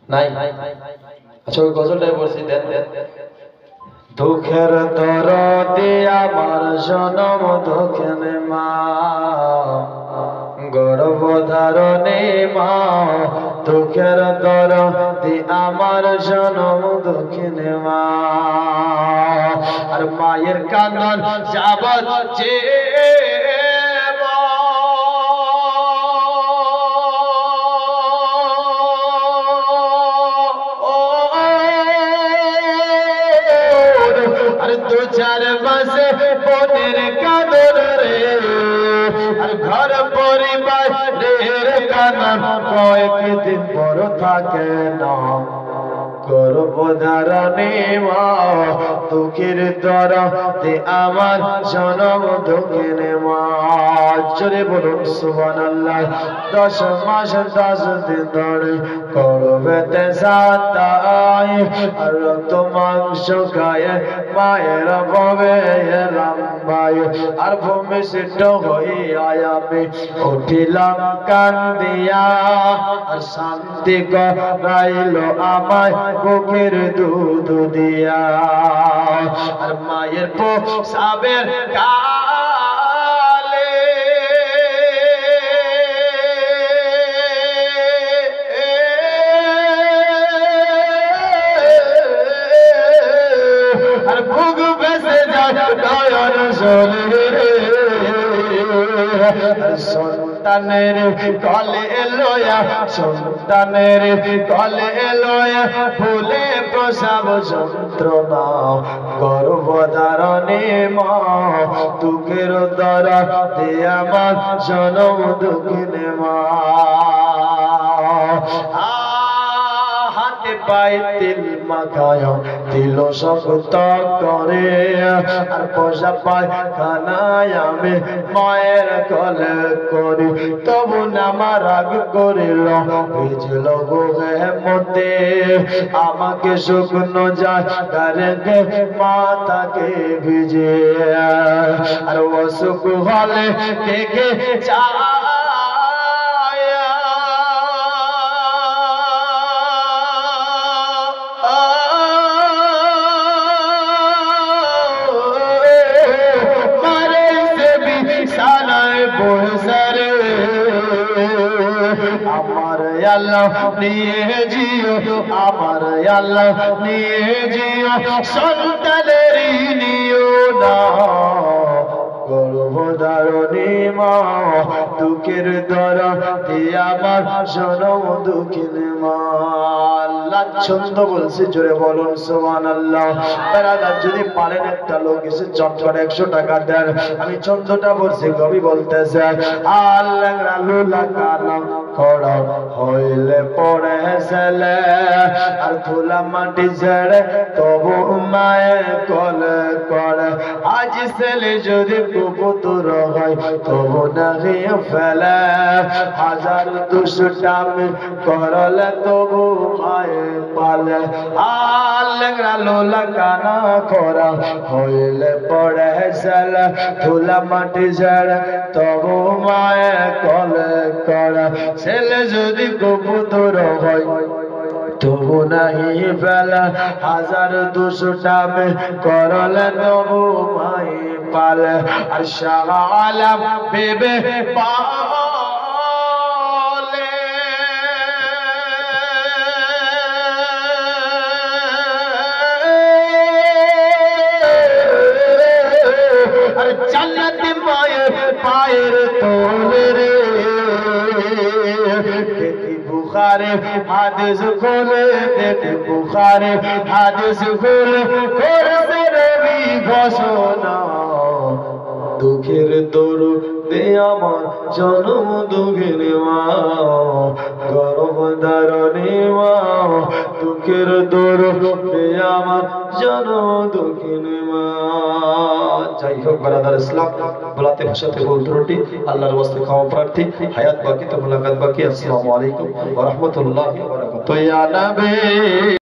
নাই? আচ্ছা ওই গজলটাই বলছি, দেন দেন। দুঃখের দরদে আমার জনম দক্ষিণে মা, গর্ভধারণে মা। দুঃখের দরদে আমার জনম দক্ষিণে মা। আর মায়ের কান্দন যাবত যে দু চার মাসে বোনের কাঁদন রে, আর ঘর পরিবারের কাঁদন কয়েকদিন পর থাকে না। গর্ভধারণে মা, দুঃখের দরদে আমার জনম দক্ষিণে মা। জোরে বলুন সুবহানাল্লাহ। 10 মাস 10 দিন ধরে গর্ভেতে সাতাই, আর রক্ত মাংস খায় মায়ের ভবে এলাম ভাই। আর ভূমিষ্ঠ হইয়া আমি উঠিলাম কান্দিয়া, আর শান্তি করাইল আমায় বুকের দুধ দিয়া। আর মায়ের প্রসাবের কালে আর বুক বেসে যায় নয়ন জলে। সন্তানের কলে লয়া, সন্তানের কলে লয়া ভুলে প্রসব যন্ত্রণা। গর্ভধারণে মা, দুঃখের দরদে আমার জনম দক্ষিণে মা। হাতে পায়ে তিল মাখায় দিল শক্ত করে, আর পয়সা পায় খানায় আমি মায়ের কলে করি। তবু নামা রাগ করিল ভিজল গোহে মতে, আমাকে শুকনো যায় রেখে মাথাকে ভিজে। আর অসুখ হলে দেখে চা আমার আল্লাহ নিয়ে জিও, আমার আল্লাহ নিয়ে জিও, সন্তানের নিও না। গর্ভধারণে মা, দুঃখের দরদে আমার জনম দক্ষিণে মা। আল্লাহ ছন্দ বলছে, জোরে বলুন সুবহানাল্লাহ। বেরাদার যদি পারেন একটা লোক এসে চট করে 100 টাকা দেন। আমি ছন্দটা বলছি, কবি বলতেছে আল্লাহ লালুলা কালাম খড়া হইলে পড়ে ছেলে, আর ধুলা মাটি ঝেড়ে তবু মায়ে কলে করে। আজ ছেলে যদি কুপুত্র হয় তবু নাহি ফেলে, 1000 দুষ্টামি করলে তবু মায়ে পালে। আল্লাহ লালুলা কানা খড়া হইলে পড়ে ছেলে, ধুলা মাটি ঝেড়ে তবু মায়ে কলে করে। ছেলে যদি কুপুত্র হয় তবু নাহি ফেলা, 1000 দুষ্টামি করলে তবু মায়ে পালে। আর শাহ আলম বেবে পালে, আর জান্নাতে মায়ের পায়ের তলে রে। দেখি বুখারী হাদিস খোলে, দেখি বুখারী হাদিস খোলে, করেছে নবী ঘোষণা। দুঃখের দরদে আমার জনম দক্ষিণে মা, গর্ভধারণে মা, দুঃখের দরদে আমার জনম দক্ষিণে মা। যাই হোক ব্রাদার ইসলাম, বলাতে ভাষাতে ভুল ত্রুটি আল্লাহর ওয়াস্তে ক্ষমা প্রার্থী। হায়াত বাকি তো মুলাকাত বাকি। আসসালামু আলাইকুম ওয়া রাহমাতুল্লাহি ওয়া বারাকাতুহু।